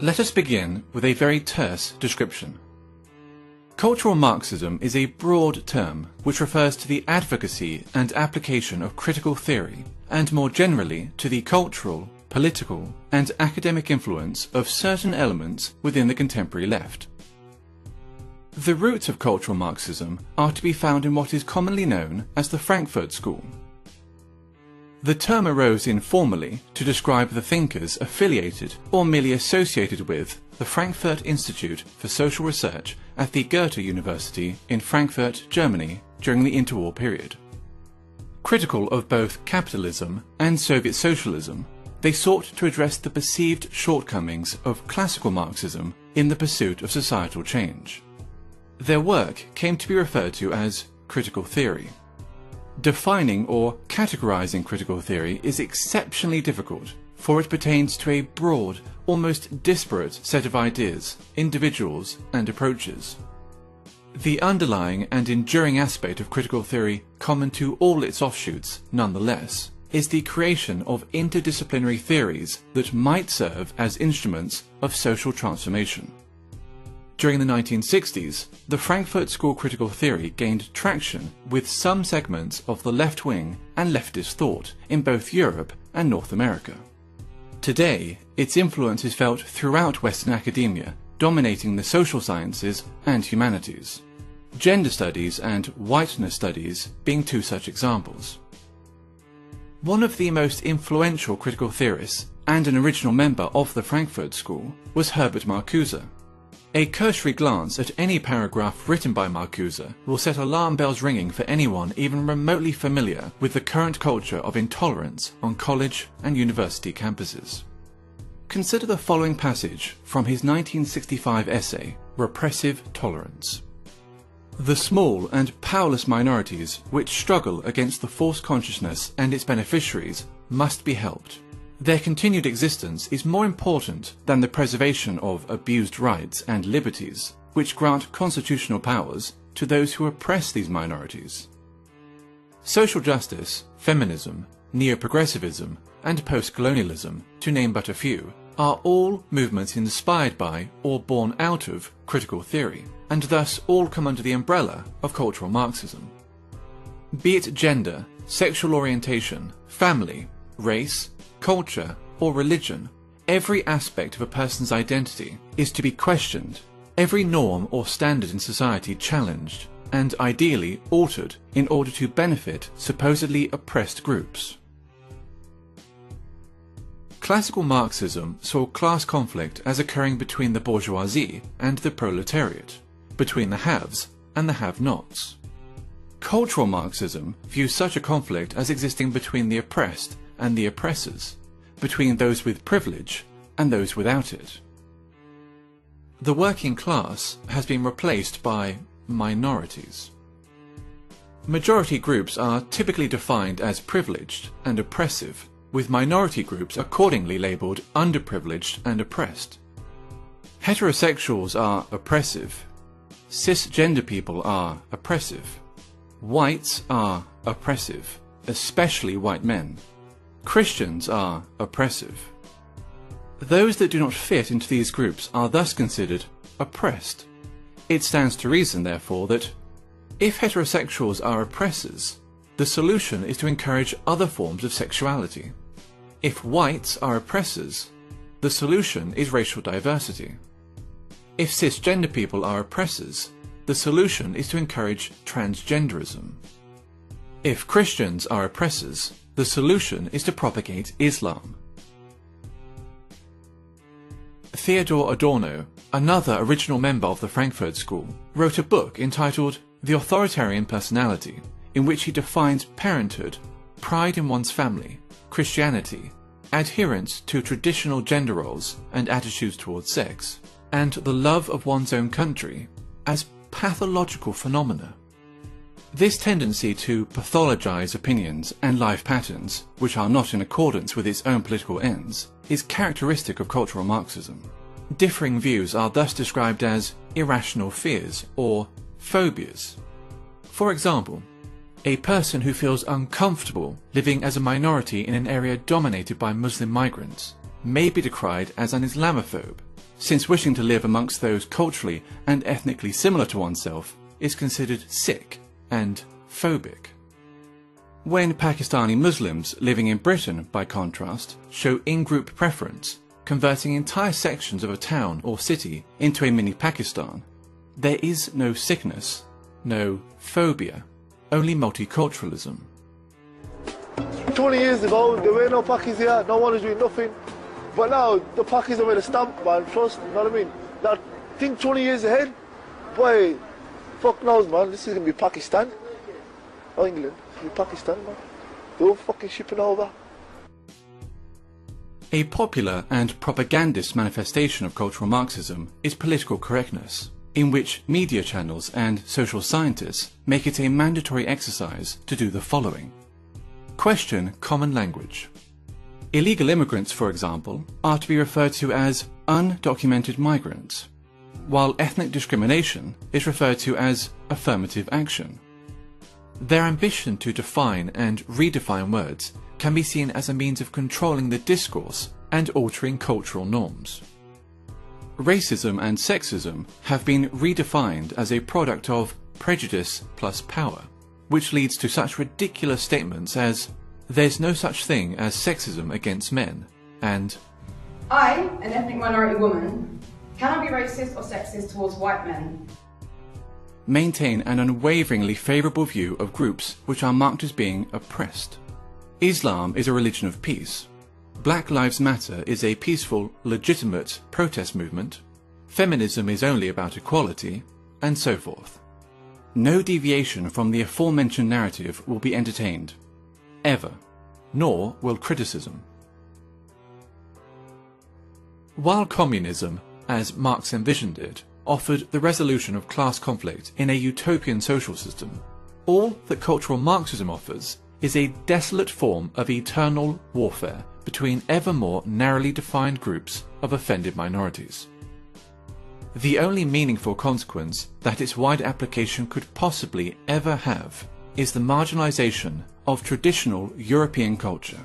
Let us begin with a very terse description. Cultural Marxism is a broad term which refers to the advocacy and application of critical theory, and more generally to the cultural, political, and academic influence of certain elements within the contemporary left. The roots of cultural Marxism are to be found in what is commonly known as the Frankfurt School. The term arose informally to describe the thinkers affiliated or merely associated with the Frankfurt Institute for Social Research at the Goethe University in Frankfurt, Germany during the interwar period. Critical of both capitalism and Soviet socialism, they sought to address the perceived shortcomings of classical Marxism in the pursuit of societal change. Their work came to be referred to as critical theory. Defining or categorizing critical theory is exceptionally difficult, for it pertains to a broad, almost disparate set of ideas, individuals, and approaches. The underlying and enduring aspect of critical theory, common to all its offshoots, nonetheless, is the creation of interdisciplinary theories that might serve as instruments of social transformation. During the 1960s, the Frankfurt School critical theory gained traction with some segments of the left-wing and leftist thought in both Europe and North America. Today, its influence is felt throughout Western academia, dominating the social sciences and humanities. Gender studies and whiteness studies being two such examples. One of the most influential critical theorists and an original member of the Frankfurt School was Herbert Marcuse. A cursory glance at any paragraph written by Marcuse will set alarm bells ringing for anyone even remotely familiar with the current culture of intolerance on college and university campuses. Consider the following passage from his 1965 essay, Repressive Tolerance. The small and powerless minorities which struggle against the false consciousness and its beneficiaries must be helped. Their continued existence is more important than the preservation of abused rights and liberties, which grant constitutional powers to those who oppress these minorities. Social justice, feminism, neo-progressivism, and post-colonialism, to name but a few, are all movements inspired by or born out of critical theory, and thus all come under the umbrella of cultural Marxism. Be it gender, sexual orientation, family, race, culture, or religion, every aspect of a person's identity is to be questioned, every norm or standard in society challenged, and ideally altered in order to benefit supposedly oppressed groups. Classical Marxism saw class conflict as occurring between the bourgeoisie and the proletariat, between the haves and the have-nots. Cultural Marxism views such a conflict as existing between the oppressed and the oppressors, between those with privilege and those without it. The working class has been replaced by minorities. Majority groups are typically defined as privileged and oppressive, with minority groups accordingly labelled underprivileged and oppressed. Heterosexuals are oppressive. Cisgender people are oppressive. Whites are oppressive, especially white men. Christians are oppressive. Those that do not fit into these groups are thus considered oppressed. It stands to reason, therefore, that if heterosexuals are oppressors, the solution is to encourage other forms of sexuality. If whites are oppressors, the solution is racial diversity. If cisgender people are oppressors, the solution is to encourage transgenderism. If Christians are oppressors, the solution is to propagate Islam. Theodor Adorno, another original member of the Frankfurt School, wrote a book entitled The Authoritarian Personality, in which he defines parenthood, pride in one's family, Christianity, adherence to traditional gender roles and attitudes towards sex, and the love of one's own country as pathological phenomena. This tendency to pathologize opinions and life patterns, which are not in accordance with its own political ends, is characteristic of cultural Marxism. Differing views are thus described as irrational fears or phobias. For example, a person who feels uncomfortable living as a minority in an area dominated by Muslim migrants may be decried as an Islamophobe, since wishing to live amongst those culturally and ethnically similar to oneself is considered sick and phobic. When Pakistani Muslims living in Britain, by contrast, show in-group preference, converting entire sections of a town or city into a mini Pakistan, there is no sickness, no phobia, only multiculturalism. 20 years ago, there were no Pakis here, no one was doing nothing. But now, the Pakis have made a stamp, man, trust, you know what I mean? Now, think 20 years ahead, boy, fuck knows, man, this is going to be Pakistan. Not England, it's going to be Pakistan, man. They're all fucking shipping over. A popular and propagandist manifestation of cultural Marxism is political correctness, in which media channels and social scientists make it a mandatory exercise to do the following. Question common language. Illegal immigrants, for example, are to be referred to as undocumented migrants, while ethnic discrimination is referred to as affirmative action. Their ambition to define and redefine words can be seen as a means of controlling the discourse and altering cultural norms. Racism and sexism have been redefined as a product of prejudice plus power, which leads to such ridiculous statements as, "There's no such thing as sexism against men," and "I, an ethnic minority woman, cannot be racist or sexist towards white men." Maintain an unwaveringly favourable view of groups which are marked as being oppressed. Islam is a religion of peace. Black Lives Matter is a peaceful, legitimate protest movement. Feminism is only about equality, and so forth. No deviation from the aforementioned narrative will be entertained, ever, nor will criticism. While communism, as Marx envisioned it, offered the resolution of class conflict in a utopian social system, all that cultural Marxism offers is a desolate form of eternal warfare between ever more narrowly defined groups of offended minorities. The only meaningful consequence that its wide application could possibly ever have is the marginalization of traditional European culture.